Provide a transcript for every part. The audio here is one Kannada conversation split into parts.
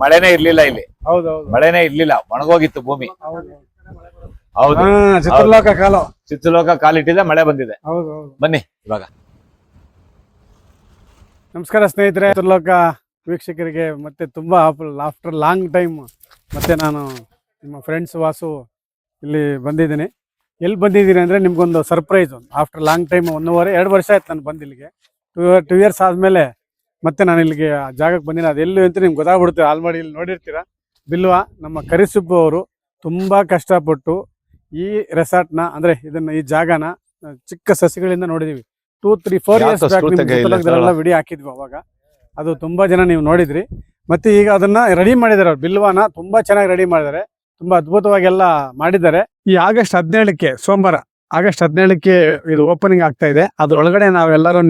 ಮಳೆನೇ ಇರ್ಲಿಲ್ಲ ಇಲ್ಲಿ. ಹೌದೌದು. ಮಳೆನೇ ಇರ್ಲಿಲ್ಲ, ಒಣಗೋಗಿತ್ತು ಭೂಮಿ. ಹೌದು. ಹೌದು, ಚಿತ್ರಲೋಕ ಕಾಲು. ಚಿತ್ರಲೋಕ ಕಾಲಿಟ್ಟಿದೆ, ಮಳೆ ಬಂದಿದೆ. ಹೌದು ಹೌದು. ಬನ್ನಿ ಇವಾಗ. ನಮಸ್ಕಾರ ಸ್ನೇಹಿತರೆ, ಚಿತ್ರಲೋಕ ವೀಕ್ಷಕರಿಗೆ ಮತ್ತೆ ತುಂಬಾ ಆಫ್ಟರ್ ಲಾಂಗ್ ಟೈಮ್ ಮತ್ತೆ ನಾನು ನಿಮ್ಮ ಫ್ರೆಂಡ್ಸ್ ವಾಸು ಇಲ್ಲಿ ಬಂದಿದ್ದೀನಿ. ಎಲ್ಲಿ ಬಂದಿದ್ದೀನಿ ಅಂದರೆ ನಿಮ್ಗೊಂದು ಸರ್ಪ್ರೈಸ್. ಆಫ್ಟರ್ ಲಾಂಗ್ ಟೈಮ್ 2 ವರ್ಷ ಆಯ್ತು ನಾನು ಬಂದು ಇಲ್ಲಿಗೆ. 2 ಇಯರ್ಸ್ ಆದಮೇಲೆ ಮತ್ತೆ ನಾನು ಇಲ್ಲಿಗೆ ಆ ಜಾಗಕ್ಕೆ ಬಂದಿನಿ. ಅದು ಎಲ್ಲಿ ಅಂತ ನಿಮ್ಗೆ ಗೊತ್ತಾಗ್ಬಿಡುತ್ತೆ. ಆಲ್ರೆಡಿ ಇಲ್ಲಿ ನೋಡಿರ್ತೀರ. ಬಿಲ್ವಾ ನಮ್ಮ ಕರಿಸುಬ್ಬು ಅವರು ತುಂಬ ಕಷ್ಟಪಟ್ಟು ಈ ರೆಸಾರ್ಟ್ನ ಅಂದರೆ ಈ ಜಾಗನ ಚಿಕ್ಕ ಸಸಿಗಳಿಂದ ನೋಡಿದ್ದೀವಿ. 2-3-4 ಇಯರ್ಸ್ ಬ್ಯಾಕ್ ವಿಡಿಯೋ ಹಾಕಿದ್ವಿ ಅವಾಗ. ಅದು ತುಂಬ ಜನ ನೀವು ನೋಡಿದ್ರಿ. ಮತ್ತೆ ಈಗ ಅದನ್ನ ರೆಡಿ ಮಾಡಿದ್ದಾರೆ. ಬಿಲ್ವಾನ ತುಂಬಾ ಚೆನ್ನಾಗಿ ರೆಡಿ ಮಾಡಿದ್ದಾರೆ, ತುಂಬಾ ಅದ್ಭುತವಾಗಿ ಎಲ್ಲ ಮಾಡಿದ್ದಾರೆ. ಈ ಆಗಸ್ಟ್ 17ಕ್ಕೆ ಸೋಮವಾರ ಆಗಸ್ಟ್ 17ಕ್ಕೆ ಇದು ಓಪನಿಂಗ್ ಆಗ್ತಾ ಇದೆ. ಅದ್ರೊಳಗಡೆ ನಾವೆಲ್ಲರೂ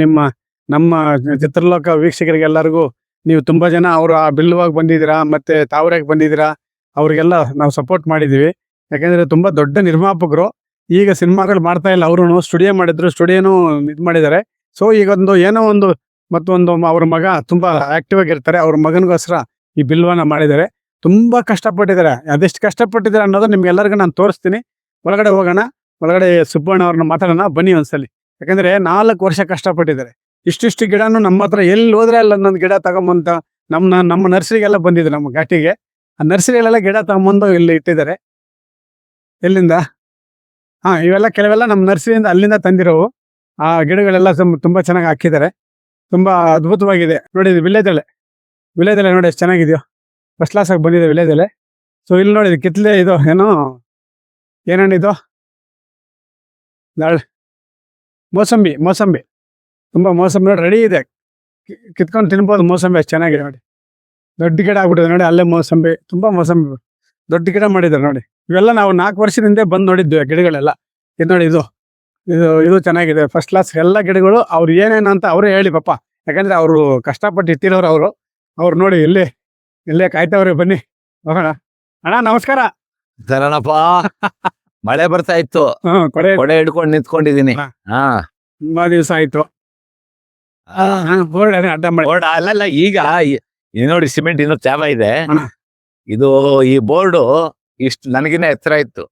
ನಮ್ಮ ಚಿತ್ರಲೋಕ ವೀಕ್ಷಕರಿಗೆಲ್ಲರಿಗೂ ನೀವು ತುಂಬಾ ಜನ ಅವರು ಆ ಬಿಲ್ವಾಗಿ ಬಂದಿದ್ದೀರಾ, ಮತ್ತೆ ತಾವರೆಗೆ ಬಂದಿದ್ದೀರಾ, ಅವ್ರಿಗೆಲ್ಲ ನಾವು ಸಪೋರ್ಟ್ ಮಾಡಿದೀವಿ. ಯಾಕಂದ್ರೆ ತುಂಬಾ ದೊಡ್ಡ ನಿರ್ಮಾಪಕರು. ಈಗ ಸಿನಿಮಾಗಳು ಮಾಡ್ತಾ ಇಲ್ಲ, ಅವರು ಸ್ಟುಡಿಯೋ ಮಾಡಿದ್ರು, ಸ್ಟುಡಿಯೋನು ಇದು ಮಾಡಿದ್ದಾರೆ. ಸೊ ಈಗ ಏನೋ ಒಂದು ಮತ್ತೊಂದು ಅವ್ರ ಮಗ ತುಂಬಾ ಆಕ್ಟಿವ್ ಆಗಿರ್ತಾರೆ, ಅವ್ರ ಮಗನಿಗೋಸ್ಕರ ಈ ಬಿಲ್ವಾನ ಮಾಡಿದ್ದಾರೆ. ತುಂಬಾ ಕಷ್ಟಪಟ್ಟಿದ್ದಾರೆ. ಅದೆಷ್ಟು ಕಷ್ಟಪಟ್ಟಿದ್ದಾರೆ ಅನ್ನೋದು ನಿಮ್ಗೆಲ್ಲರಿಗೂ ನಾನು ತೋರಿಸ್ತೀನಿ. ಒಳಗಡೆ ಹೋಗೋಣ, ಒಳಗಡೆ ಸುಬ್ಬಣ್ಣ ಅವ್ರನ್ನ ಮಾತಾಡೋಣ ಬನ್ನಿ ಒಂದ್ಸಲಿ. ಯಾಕಂದ್ರೆ 4 ವರ್ಷ ಕಷ್ಟಪಟ್ಟಿದ್ದಾರೆ. ಇಷ್ಟಿಷ್ಟು ಗಿಡನು ನಮ್ಮ ಹತ್ರ ಎಲ್ಲಿ ಹೋದ್ರೆ ಅಲ್ಲ ಒಂದೊಂದು ಗಿಡ ತಗೊಂಬಂತ ನಮ್ಮ ನರ್ಸರಿಗೆಲ್ಲ ಬಂದಿದೆ. ನಮ್ಮ ಘಾಟಿಗೆ ಆ ನರ್ಸರಿಗಳೆಲ್ಲ ಗಿಡ ತಗೊಂಬಂದು ಇಲ್ಲಿ ಇಟ್ಟಿದ್ದಾರೆ. ಎಲ್ಲಿಂದ? ಇವೆಲ್ಲ ಕೆಲವೆಲ್ಲ ನಮ್ಮ ನರ್ಸರಿಯಿಂದ ಅಲ್ಲಿಂದ ತಂದಿರೋವು. ಆ ಗಿಡಗಳೆಲ್ಲ ತುಂಬಾ ಚೆನ್ನಾಗಿ ಹಾಕಿದ್ದಾರೆ. ತುಂಬಾ ಅದ್ಭುತವಾಗಿದೆ. ನೋಡಿ ವಿಳ್ಯದೆಲೆ ನೋಡಿ ಎಷ್ಟು ಚೆನ್ನಾಗಿದೆಯೋ. ಫಸ್ಟ್ ಕ್ಲಾಸ್ ಆಗಿ ಬಂದಿದೆ ವಿಳ್ಯದೆಲೆ. ಸೊ ಇಲ್ಲಿ ನೋಡಿ ಕಿತ್ಲೆ ಇದು ಏನೇನಿದು ಮೋಸಂಬಿ ತುಂಬಾ ಮೋಸಂಬಿ ನೋಡಿ ರೆಡಿ ಇದೆ. ಕಿತ್ಕೊಂಡು ತಿನ್ಬೋದು. ಮೋಸಂಬಿ ಅಷ್ಟು ಚೆನ್ನಾಗಿದೆ ನೋಡಿ. ದೊಡ್ಡ ಗಿಡ ಆಗ್ಬಿಟ್ಟಿದೆ ನೋಡಿ. ಅಲ್ಲೇ ತುಂಬಾ ಮೋಸಂಬಿ ದೊಡ್ಡ ಗಿಡ ಮಾಡಿದ್ದಾರೆ ನೋಡಿ. ಇವೆಲ್ಲ ನಾವು 4 ವರ್ಷದಿಂದ ಬಂದು ನೋಡಿದ್ವಿ ಗಿಡಗಳೆಲ್ಲ. ಇದು ನೋಡಿ ಇದು ಚೆನ್ನಾಗಿದೆ, ಫಸ್ಟ್ ಕ್ಲಾಸ್ ಎಲ್ಲ ಗಿಡಗಳು. ಅವ್ರು ಏನೇನು ಅಂತ ಅವರೇ ಹೇಳಿ ಪಾಪ. ಯಾಕಂದ್ರೆ ಅವರು ಕಷ್ಟಪಟ್ಟು ಇಟ್ಟಿರೋರು. ಅವ್ರು ನೋಡಿ ಇಲ್ಲೇ ಕಾಯ್ತವ್ರೆ. ಬನ್ನಿ ಹೋಗೋಣ. ಅಣ್ಣ ನಮಸ್ಕಾರ. ಸರಣಪ್ಪ, ಮಳೆ ಬರ್ತಾ ಇತ್ತು, ಕೊಡೆ ಹಿಡ್ಕೊಂಡು ನಿಂತ್ಕೊಂಡಿದೀನಿ. ತುಂಬಾ ದಿವಸ ಆಯ್ತು. ಅಡ್ಡ ಮಾಡಿ ಅಲ್ಲ ಈಗ ನೋಡಿ ಸಿಮೆಂಟ್ ಇನ್ನೂ ತ್ಯಾವ ಇದೆ. ಇದು ಈ ಬೋರ್ಡು ಇಷ್ಟು ನನಗಿನ್ನ ಎತ್ತರ ಇತ್ತು.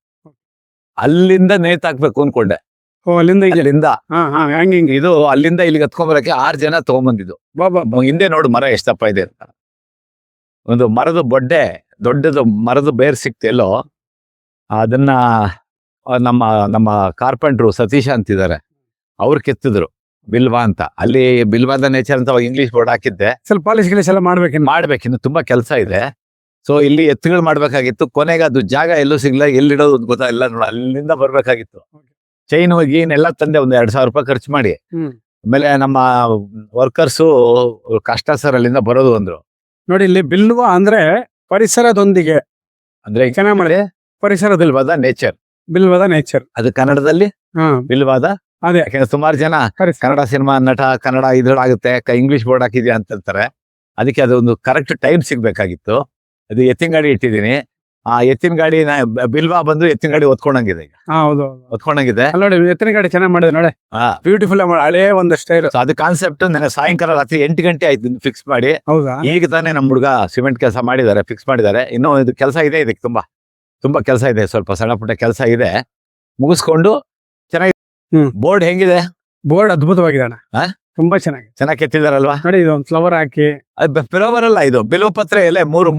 ಅಲ್ಲಿಂದ ನೇತಾಕ್ಬೇಕು ಅನ್ಕೊಂಡೆ. ಅಲ್ಲಿಂದ ಇದು ಅಲ್ಲಿಂದ ಇಲ್ಲಿಗೆ ಹತ್ಕೊಂಡ್ಬರಕ್ಕೆ 6 ಜನ ತಗೊಂಡ್ಬಂದಿದ್ದು. ಹಿಂದೆ ನೋಡು ಮರ ಎಷ್ಟಪ್ಪ ಇದೆ ಅಂತ. ಒಂದು ಮರದ ಬೊಡ್ಡೆ, ದೊಡ್ಡದು ಮರದ ಬೇರ್ ಸಿಕ್ತೆಲ್ಲೋ, ಅದನ್ನ ನಮ್ಮ ಕಾರ್ಪೆಂಟ್ರು ಸತೀಶ ಅಂತಿದ್ದಾರೆ, ಅವ್ರು ಕೆತ್ತಿದ್ರು ಬಿಲ್ವಾ ಅಂತ. ಅಲ್ಲಿ ಬಿಲ್ವಾದ ನೇಚರ್ ಅಂತ ಇಂಗ್ಲಿಷ್ ಬೋರ್ಡ್ ಹಾಕಿದ್ದೆ. ಸ್ವಲ್ಪ ಪಾಲಿಶ್ ಗಿಲಿಶ್ ಎಲ್ಲ ಮಾಡ್ಬೇಕಿನ್ನು ತುಂಬಾ ಕೆಲಸ ಇದೆ. ಸೊ ಇಲ್ಲಿ ಎತ್ತುಗಳು ಮಾಡ್ಬೇಕಾಗಿತ್ತು. ಕೊನೆಗೆ ಅದು ಜಾಗ ಎಲ್ಲೂ ಸಿಗ್ಲ, ಎಲ್ಲಿಡೋದು ಗೊತ್ತಾಗಿಲ್ಲ ನೋಡ. ಅಲ್ಲಿಂದ ಬರ್ಬೇಕಾಗಿತ್ತು. ಚೈನ್ ಎಲ್ಲ ತಂದೆ, ಒಂದು 2,000 ರೂಪಾಯಿ ಖರ್ಚು ಮಾಡಿ. ಆಮೇಲೆ ನಮ್ಮ ವರ್ಕರ್ಸು ಕಷ್ಟ ಸರ್ ಅಲ್ಲಿಂದ ಬರೋದು ಅಂದ್ರು. ನೋಡಿ ಇಲ್ಲಿ ಬಿಲ್ವಾ ಅಂದ್ರೆ ಪರಿಸರದೊಂದಿಗೆ, ಅಂದ್ರೆ ಚೆನ್ನಾಗಿ ಮಾಡಿ ಪರಿಸರದಲ್ಲಿ ಬಿಲ್ವಾದ ನೇಚರ್. ಅದು ಕನ್ನಡದಲ್ಲಿ ಬಿಲ್ವಾದ. ಅದೇ ಯಾಕಂದ್ರೆ ಸುಮಾರು ಜನ ಕನ್ನಡ ಸಿನಿಮಾ ನಟ, ಕನ್ನಡ ಇದ್ರೊಳಾಗುತ್ತೆ, ಇಂಗ್ಲಿಷ್ ಬೋರ್ಡ್ ಹಾಕಿದ್ಯಾ ಅಂತ ಹೇಳ್ತಾರೆ. ಅದಕ್ಕೆ ಅದೊಂದು ಕರೆಕ್ಟ್ ಟೈಮ್ ಸಿಗ್ಬೇಕಾಗಿತ್ತು. ಅದು ಎತ್ತಿನ ಗಾಡಿ ಇಟ್ಟಿದ್ದೀನಿ. ಆ ಎತ್ತಿನ ಗಾಡಿ ಬಿಲ್ವಾ ಬಂದು ಎತ್ತಿನ ಗಾಡಿ ಒತ್ಕೊಂಡಂಗಿದೆ. ಈಗ ಒತ್ಕೊಂಡಂಗಿದೆ ನೋಡಿ. ಎತ್ತಿನ ಗಾಡಿ ಚೆನ್ನಾಗಿ ಮಾಡಿದೆ ನೋಡಿ. ಬ್ಯೂಟಿಫುಲ್ ಹಳೇ ಒಂದು ಸ್ಟೈಲ್. ಅದು ಕಾನ್ಸೆಪ್ಟ್ ನನಗೆ ಸಾಯಂಕಾಲ ರಾತ್ರಿ 8 ಗಂಟೆ ಆಯ್ತು ಫಿಕ್ಸ್ ಮಾಡಿ. ಹೌದಾ? ಈಗ ತಾನೇ ನಮ್ಮ ಹುಡುಗ ಸಿಮೆಂಟ್ ಕೆಲಸ ಮಾಡಿದ್ದಾರೆ, ಫಿಕ್ಸ್ ಮಾಡಿದ್ದಾರೆ. ಇನ್ನೂ ಇದು ಕೆಲಸ ಇದೆ, ಇದಕ್ಕೆ ತುಂಬಾ ಕೆಲಸ ಇದೆ. ಸ್ವಲ್ಪ ಸಣ್ಣ ಪುಟ್ಟ ಕೆಲಸ ಇದೆ, ಮುಗಿಸ್ಕೊಂಡು ಚೆನ್ನಾಗಿ. ಬೋರ್ಡ್ ಹೆಂಗಿದೆ? ಬೋರ್ಡ್ ಅದ್ಭುತವಾಗಿದೆ ಅಣ್ಣ. ತುಂಬಾ ಚೆನ್ನಾಗಿ ಕೆತ್ತಿದಾರಲ್ವಾ ನೋಡಿ. ಇದು ಒಂದು ಫ್ಲವರ್ ಹಾಕಿ, ಫ್ಲವರ್ ಅಲ್ಲ, ಇದು ಬಿಲ್ವಪತ್ರೆ ಎಲೆ ಮೂರು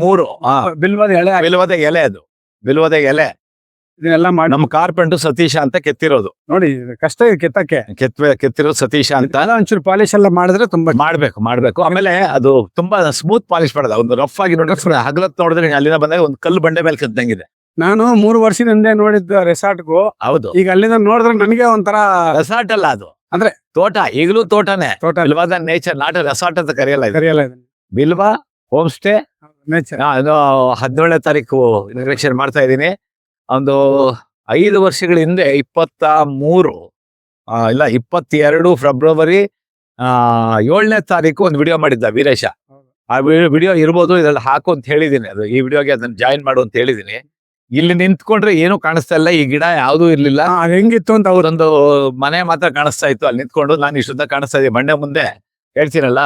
ಬಿಲ್ವದ ಎಲೆ. ಅದು ಬಿಲ್ವದ ಎಲೆ. ಇದನ್ನೆಲ್ಲ ಮಾಡಿ ನಮ್ಮ ಕಾರ್ಪೆಂಟರ್ ಸತೀಶ ಅಂತ ಕೆತ್ತಿರೋದು ನೋಡಿ. ಕಷ್ಟ ಕೆತ್ತಕ್ಕೆ ಕೆತ್ತಿರೋದು ಸತೀಶ ಅಂತ. ಒಂಚೂರು ಪಾಲಿಶ್ ಎಲ್ಲ ಮಾಡಿದ್ರೆ ತುಂಬಾ ಮಾಡ್ಬೇಕು. ಆಮೇಲೆ ಅದು ತುಂಬಾ ಸ್ಮೂತ್ ಪಾಲಿಶ್ ಮಾಡೋದು. ಒಂದು ರಫ್ ಆಗಿ ನೋಡಿದ್ರೆ ಹಗಲತ್ ನೋಡಿದ್ರೆ ಅಲ್ಲಿಂದ ಬಂದಾಗ ಒಂದು ಕಲ್ಲು ಬಂಡೆ ಮೇಲೆ ಕೆತ್ತಂಗಿದೆ. ನಾನು 3 ವರ್ಷದ ಹಿಂದೆ ನೋಡಿದ್ದ ರೆಸಾರ್ಟ್ಗೂ ಹೌದು, ಈಗ ಅಲ್ಲಿಂದ ನೋಡಿದ್ರೆ ನನಗೆ ಒಂಥರ ರೆಸಾರ್ಟ್ ಅಲ್ಲ, ಅದು ಅಂದ್ರೆ ತೋಟ. ಈಗಲೂ ತೋಟನೇ. ಬಿಲ್ವಾದ ನೇಚರ್, ನಾಟ್ ರೆಸಾರ್ಟ್ ಅಂತ ಕರೆಯಲ್ಲ. ಬಿಲ್ವಾ ಹೋಮ್ ಸ್ಟೇ ನೇಚರ್. 17ನೇ ತಾರೀಕು ಇನಾಗ್ರೇಷನ್ ಮಾಡ್ತಾ ಇದ್ದೀನಿ. ಒಂದು 5 ವರ್ಷಗಳ ಹಿಂದೆ 22 ಫೆಬ್ರವರಿ 7ನೇ ತಾರೀಕು ಒಂದು ವಿಡಿಯೋ ಮಾಡಿದ್ದ ವೀರೇಶ. ಆ ವಿಡಿಯೋ ಇರ್ಬೋದು, ಇದ್ರಲ್ಲಿ ಹಾಕು ಅಂತ ಹೇಳಿದೀನಿ. ಅದು ಈ ವಿಡಿಯೋಗೆ ಅದನ್ನ ಜಾಯಿನ್ ಮಾಡು ಅಂತ ಹೇಳಿದೀನಿ. ಇಲ್ಲಿ ನಿಂತ್ಕೊಂಡ್ರೆ ಏನು ಕಾಣಿಸ್ತಾ ಇಲ್ಲ, ಈ ಗಿಡ ಯಾವ್ದೂ ಇರ್ಲಿಲ್ಲ. ಹೆಂಗಿತ್ತು ಅಂತ ಅವ್ರೊಂದು ಮನೆ ಮಾತ್ರ ಕಾಣಿಸ್ತಾ ಇತ್ತು. ಅಲ್ಲಿ ನಿಂತ್ಕೊಂಡು ನಾನು ಇಷ್ಟುದ್ದ ಕಾಣಿಸ್ತಾ ಇದ್ದೀನಿ. ಬಂಡೆ ಮುಂದೆ ಹೇಳ್ತೀನಲ್ಲ,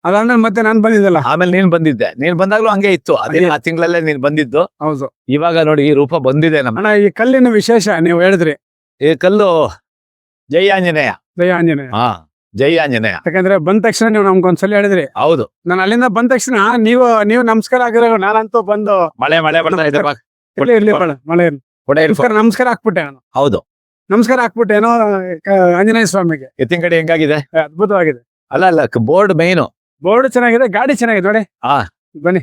ಅದಾದ್ಮೇಲೆ ಮತ್ತೆ ನಾನು ಬಂದಿದ್ದಲ್ಲ. ಆಮೇಲೆ ನೀನ್ ಬಂದಿದ್ದೆ, ನೀನ್ ಬಂದಾಗ್ಲೂ ಹಂಗೆ ಇತ್ತು. ಅದೇ ಹಂಗೆ. ಆ ತಿಂಗಳಲ್ಲೇ ನೀನ್ ಬಂದಿದ್ದು. ಹೌದು ಇವಾಗ ನೋಡಿ ಈ ರೂಪ ಬಂದಿದೆ ನಮ್ಮ. ಅಣ್ಣ, ಈ ಕಲ್ಲಿನ ವಿಶೇಷ ನೀವು ಹೇಳಿದ್ರಿ, ಈ ಕಲ್ಲು ಜೈ ಆಂಜನೇಯ. ಜಯ ಆಂಜನೇಯ. ಹಾ, ಜೈ ಆಂಜನೇಯ. ಯಾಕಂದ್ರೆ ಬಂದ ತಕ್ಷಣ ನೀವು ನಮ್ಗೊಂದ್ಸಲ ಹೇಳಿದ್ರಿ, ಹೌದು. ನಾನು ಅಲ್ಲಿಂದ ಬಂದ ತಕ್ಷಣ ನೀವು ನಮಸ್ಕಾರ ಆಗಿರೋ, ನಾನಂತೂ ಬಂದು ಮಳೆ ಬರ್ತಾ ಇದೆ. ಇರ್ಲಿ ಮಳೆ ಇರ್ಲಿ. ಕೊಡೆ ಇರ್ಕೊ. ನಮಸ್ಕಾರ ಹಾಕ್ಬಿಟ್ಟೆ ನಾನು. ಹೌದು. ನಮಸ್ಕಾರ ಹಾಕ್ಬಿಟ್ಟೆ ಏನೋ ಆಂಜನೇಯ ಸ್ವಾಮಿಗೆ. ಎತ್ತಿನ ಕಡೆ ಹೆಂಗಾಗಿದೆ? ಅದ್ಭುತವಾಗಿದೆ. ಅಲ್ಲ ಬೋರ್ಡ್ ಮೈನು. ಬೋರ್ಡ್ ಚೆನ್ನಾಗಿದೆ, ಗಾಡಿ ಚೆನ್ನಾಗಿದೆ ನೋಡಿ. ಹಾ. ಬನ್ನಿ,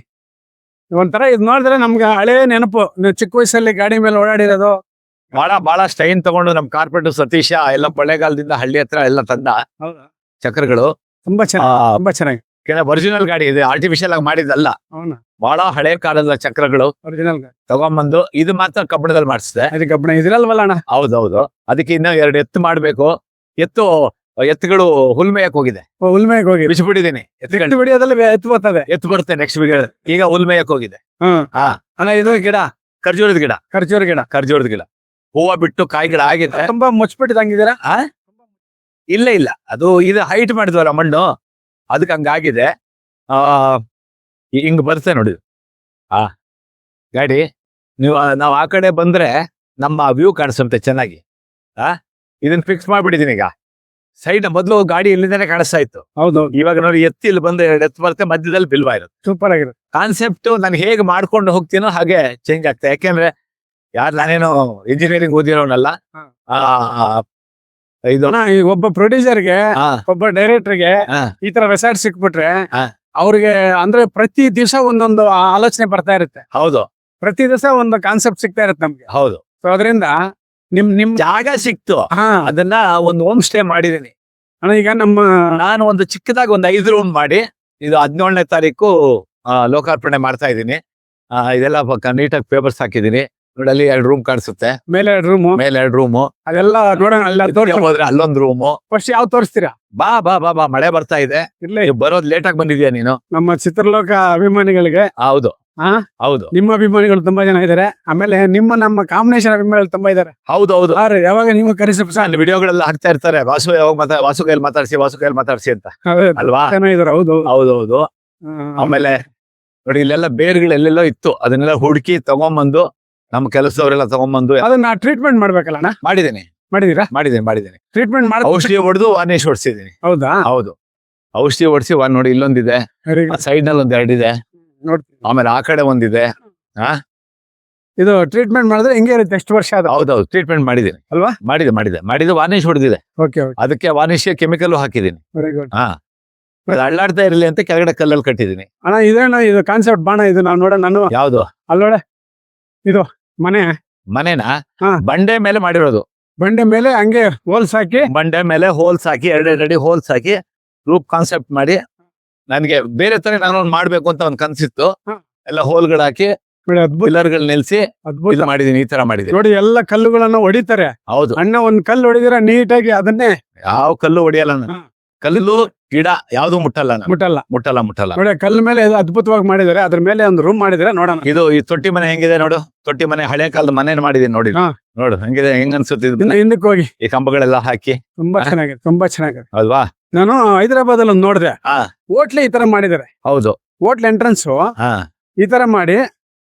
ಒಂಥರ ಇದು ನೋಡಿದ್ರೆ ನಮ್ಗೆ ಹಳೇ ನೆನಪು. ನೀವು ಚಿಕ್ಕ ವಯಸ್ಸಲ್ಲಿ ಗಾಡಿ ಮೇಲೆ ಓಡಾಡಿರೋದು. ಬಹಳ ಸ್ಟೈನ್ ತಗೊಂಡು ನಮ್ ಕಾರ್ಪೊರೇಟರ್ ಸತೀಶ ಎಲ್ಲ ಕೊಳ್ಳೇಗಾಲದಿಂದ ಹಳ್ಳಿ ಹತ್ರ ಎಲ್ಲ ತಂದ ಹೌದಾ? ಚಕ್ರಗಳು. ತುಂಬಾ ಚೆನ್ನಾಗಿ, ತುಂಬಾ ಚೆನ್ನಾಗಿ. ಒರಿಜಿನಲ್ ಗಾಡಿ ಇದೆ, ಆರ್ಟಿಫಿಷಿಯಲ್ ಆಗಿ ಮಾಡಿದ್ದಲ್ಲ. ಅವನ ಬಹಳ ಹಳೆ ಕಾಲದ ಚಕ್ರಗಳು ಒರಿಜಿನಲ್ ಗಾಡಿ ತಗೊಂಬಂದು ಇದು ಮಾತ್ರ ಕಬ್ಬಣದಲ್ಲಿ ಮಾಡಿಸಿದೆ. ಅದು ಕಬ್ಬಣ ಇದಿರಲ್ವಲ್ಲ ಅಣ್ಣ? ಹೌದೌದು. ಅದಕ್ಕೆ ಇನ್ನ 2 ಎತ್ತು ಮಾಡ್ಬೇಕು. ಎತ್ತುಗಳು ಹುಲ್ಮೇಯಕ್ ಹೋಗಿದೆ. ಉಲ್ಮೆಗೆ ಹೋಗಿ ಬಿಚ್ಚಿಬಿಟ್ಟಿದ್ದೀನಿ. ಎತ್ತು ಬಿಡಿಯೋದಲ್ಲಿ ಎತ್ತು ಬರ್ತದೆ. ಎತ್ತು ಬರುತ್ತೆ ನೆಕ್ಸ್ಟ್ ಈಗ ಹುಲ್ಮೇಯಕ್ ಹೋಗಿದೆ. ಹ್ಮ್. ಹಾ. ಅಣ್ಣ, ಇದು ಗಿಡ ಖರ್ಜೂರದ ಗಿಡ. ಖರ್ಜೂರ ಗಿಡ ಹೂವ ಬಿಟ್ಟು ಕಾಯಿ ಗಿಡ ಆಗಿದೆ. ತುಂಬಾ ಮುಚ್ಚಿಬಿಟ್ಟಿದಂಗಿದ್ದೀರಾ? ಇಲ್ಲ ಅದು ಇದು ಹೈಟ್ ಮಾಡಿದ್ವಲ್ಲ ಮಣ್ಣು, ಅದಕ್ಕೆ ಹಂಗಾಗಿದೆ. ಹಿಂಗ್ ಬರುತ್ತೆ ನೋಡಿ ಗಾಡಿ. ನಾವ್ ಆ ಕಡೆ ಬಂದ್ರೆ ನಮ್ಮ ವ್ಯೂ ಕಾಣಿಸುತ್ತೆ ಚೆನ್ನಾಗಿ. ಇದನ್ನ ಫಿಕ್ಸ್ ಮಾಡ್ಬಿಟ್ಟಿದೀನಿ ಈಗ. ಸೈಡ್ ಮೊದ್ಲು ಗಾಡಿ ಇಲ್ಲಿಂದಾನೆ ಕಾಣಿಸ್ತಾ ಇತ್ತು. ಹೌದು, ಇವಾಗ ನೋಡಿ ಎತ್ತಿ ಇಲ್ಲಿ ಬಂದು 2 ಎತ್ತು ಬರುತ್ತೆ, ಮಧ್ಯದಲ್ಲಿ ಬಿಲ್ವಾ ಇರುತ್ತೆ. ಸೂಪರ್ ಆಗಿರುತ್ತೆ. ಕಾನ್ಸೆಪ್ಟ್ ನಾನು ಹೇಗೆ ಮಾಡ್ಕೊಂಡು ಹೋಗ್ತೀನೋ ಹಾಗೆ ಚೇಂಜ್ ಆಗ್ತದೆ. ಯಾಕೆಂದ್ರೆ ನಾನೇನು ಇಂಜಿನಿಯರಿಂಗ್ ಓದಿರೋನಲ್ಲ. ಇದು ಈಗ ಒಬ್ಬ ಪ್ರೊಡ್ಯೂಸರ್ಗೆ, ಹಾ, ಒಬ್ಬ ಡೈರೆಕ್ಟರ್ಗೆ ಹಾ, ಈ ತರ ರೆಸಾರ್ಟ್ ಸಿಕ್ಬಿಟ್ರೆ ಹಾ. ಅವ್ರಿಗೆ ಅಂದ್ರೆ ಪ್ರತಿ ದಿವಸ ಒಂದೊಂದು ಆಲೋಚನೆ ಬರ್ತಾ ಇರುತ್ತೆ. ಹೌದು ಪ್ರತಿ ದಿವಸ ಒಂದು ಕಾನ್ಸೆಪ್ಟ್ ಸಿಗ್ತಾ ಇರುತ್ತೆ ನಮ್ಗೆ. ಹೌದು. ಸೊ ಅದರಿಂದ ನಿಮ್ ಜಾಗ ಸಿಕ್ತು, ಹಾ ಅದನ್ನ ಒಂದು ಹೋಮ್ ಸ್ಟೇ ಮಾಡಿದೀನಿ ಅಣ್ಣ. ಈಗ ನಮ್ಮ ನಾನು ಒಂದು ಚಿಕ್ಕದಾಗಿ ಒಂದು 5 ರೂಮ್ ಮಾಡಿ ಇದು 17ನೇ ತಾರೀಕು ಲೋಕಾರ್ಪಣೆ ಮಾಡ್ತಾ ಇದ್ದೀನಿ. ಇದೆಲ್ಲ ನೀಟಾಗಿ ಪೇಪರ್ಸ್ ಹಾಕಿದೀನಿ ನೋಡಿ. ಅಲ್ಲಿ 2 ರೂಮ್ ಕಾಣಿಸುತ್ತೆ, ಮೇಲೆ 2 ರೂಮು, ಮೇಲೆ 2 ರೂಮು. ಅದೆಲ್ಲ ನೋಡೋಣ. ಅಲ್ಲ ಹೋದ್ರೆ ಅಲ್ಲೊಂದು ರೂಮು. ಫಸ್ಟ್ ಯಾವ ತೋರಿಸ್ತೀರಾ? ಬಾ ಮಳೆ ಬರ್ತಾ ಇದೆ. ಇಲ್ಲೇ ನೀವು ಬರೋದ್ ಲೇಟ್ ಆಗಿ ಬಂದಿದ್ಯಾ ನೀನು? ನಮ್ಮ ಚಿತ್ರಲೋಕ ಅಭಿಮಾನಿಗಳಿಗೆ, ಹೌದು. ಹಾ ಹೌದು ನಿಮ್ಮ ಅಭಿಮಾನಿಗಳು ತುಂಬಾ ಜನ ಇದಾರೆ. ಆಮೇಲೆ ನಮ್ಮ ಕಾಂಬಿನೇಷನ್ ಅಭಿಮಾನಿಗಳು ತುಂಬಾ ಇದಾರೆ. ಹೌದು. ಯಾವಾಗ ನೀವು ಕರೆಸಿ ಅಲ್ಲಿ ವಿಡಿಯೋಗಳೆಲ್ಲ ಹಾಕ್ತಾ ಇರ್ತಾರೆ. ವಾಸು ಕೈಯಲ್ಲಿ ಮಾತಾಡ್ಸಿ ಅಂತ ಅಲ್ವಾ? ಚೆನ್ನಾಗಿದಾರೆ. ಹೌದು. ಆಮೇಲೆ ನೋಡಿ ಇಲ್ಲೆಲ್ಲ ಬೇರ್ಗಳು ಎಲ್ಲೆಲ್ಲೋ ಇತ್ತು, ಅದನ್ನೆಲ್ಲ ಹುಡುಕಿ ತಗೊಂಬಂದು ನಮ್ಮ ಕೆಲಸದವರೆಲ್ಲ ತಗೊಂಬಂದು ಅದನ್ನ ಟ್ರೀಟ್ಮೆಂಟ್ ಮಾಡ್ಬೇಕಲ್ಲ ಅಣ್ಣ? ಮಾಡಿದೀರಾ? ಮಾಡಿದ್ದೀನಿ. ಟ್ರೀಟ್ಮೆಂಟ್ ಮಾಡಿ ಔಷಧಿ ಹೊಡೆದು ವಾರ್ನಿಷ್ ಹೊಡ್ಸಿದೀನಿ. ಹೌದಾ? ಹೌದು, ಔಷಧಿ ಹೊಡ್ಸಿ ನೋಡಿ ಇಲ್ಲೊಂದಿದೆ, ಸೈಡ್ ನಲ್ಲಿ ಒಂದ್ 2 ಇದೆ, ನೋಡ್ತೀನಿ. ಆಮೇಲೆ ಆ ಕಡೆ ಒಂದಿದೆ. ಇದು ಟ್ರೀಟ್ಮೆಂಟ್ ಮಾಡಿದ್ರೆ ಹೆಂಗೆ ಇರುತ್ತೆ? ಎಷ್ಟು ವರ್ಷ ಅದು? ಹೌದೌದು, ಟ್ರೀಟ್ಮೆಂಟ್ ಮಾಡಿದ್ದೀನಿ ಅಲ್ವಾ? ಮಾಡಿದ್ದು ವಾರ್ನಿಷ್ ಹೊಡೆದಿದೆ. ಓಕೆ, ಅದಕ್ಕೆ ವಾರ್ನಿಶ್ ಕೆಮಿಕಲ್ ಹಾಕಿದ್ದೀನಿ. Very good. ಅಳ್ಳಾಡ್ತಾ ಇರಲಿ ಅಂತ ಕೆಳಗಡೆ ಕಲ್ಲಲ್ಲಿ ಕಟ್ಟಿದೀನಿ. ಅಣ್ಣ, ಇದೇನ ಇದು ಕಾನ್ಸೆಪ್ಟ್ ಬಾಣ? ಇದು ನಾವು ನೋಡ, ನಾನು ಯಾವ್ದು? ಅಲ್ಲೋಡೆ, ಇದು ಮನೆನಾ? ಹಾ. ಬಂಡೆ ಮೇಲೆ ಮಾಡಿರೋದು. ಬಂಡೆ ಮೇಲೆ ಹಂಗೆ ಹೋಲ್ಸ್ ಹಾಕಿ, ಬಂಡೆ ಮೇಲೆ ಹೋಲ್ಸ್ ಹಾಕಿ 2 ಅಡಿ ಹೋಲ್ಸ್ ಹಾಕಿ ರೂಪ್ ಕಾನ್ಸೆಪ್ಟ್ ಮಾಡಿ, ನನ್ಗೆ ಬೇರೆ ತರ ನಾನು ಮಾಡ್ಬೇಕು ಅಂತ ಒಂದ್ ಕನ್ಸಿತ್ತು. ಹಾ. ಎಲ್ಲ ಹೋಲ್ಗಳು ಹಾಕಿ ಅದ್ಭುತ ಪಿಲ್ಲರ್ಗಳು ನಿಲ್ಸಿ ಅದ್ಭುತ ಮಾಡಿದೀನಿ. ಈ ತರ ಮಾಡಿದೀನಿ ನೋಡಿ. ಎಲ್ಲ ಕಲ್ಲುಗಳನ್ನ ಹೊಡಿತಾರೆ. ಹೌದು. ಅಣ್ಣ ಒಂದ್ ಕಲ್ಲು ಹೊಡಿದಿರ ನೀಟಾಗಿ ಅದನ್ನೇ ಯಾವ ಕಲ್ಲು ಹೊಡಿಯಲ್ಲ ನಾನು. ಹಾ. ಕಲ್ಲು ಗಿಡ ಯಾವ್ದು ಮುಟ್ಟಲ್ಲ ನಾನು. ಮುಟ್ಟಲ್ಲ. ನೋಡಿ, ಕಲ್ಲು ಮೇಲೆ ಇದು ಅದ್ಭುತವಾಗಿ ಮಾಡಿದ್ದಾರೆ. ಅದ್ರ ಮೇಲೆ ಒಂದು ರೂಮ್ ಮಾಡಿದ್ರೆ ನೋಡೋಣ. ಇದು ಈ ತೊಟ್ಟಿ ಮನೆ ಹೆಂಗಿದೆ ನೋಡು. ತೊಟ್ಟಿ ಮನೆ ಹಳೆ ಕಾಲದ ಮನೆ ಮಾಡಿದೀನಿ ನೋಡಿ. ಹಾ. ನೋಡು ಹೆಂಗಿದೆ, ಹೆಂಗ್ ಅನ್ಸುತ್ತೆ ಇದು? ಇನ್ನು ಹಿಂದಕ್ಕೆ ಹೋಗಿ, ಈ ಕಂಬಗಳೆಲ್ಲ ಹಾಕಿ ತುಂಬಾ ಚೆನ್ನಾಗಿದೆ. ಅಲ್ವಾ? ನಾನು ಹೈದರಾಬಾದ್ ಅಲ್ಲಿ ಒಂದು ನೋಡಿದೆ, ಹಾ. ಹೋಟ್ಲೆ ಈ ತರ ಮಾಡಿದ್ದಾರೆ. ಹೌದು. ಹೋಟ್ಲ್ ಎಂಟ್ರೆನ್ಸ್ ಹಾ. ಈ ತರ ಮಾಡಿ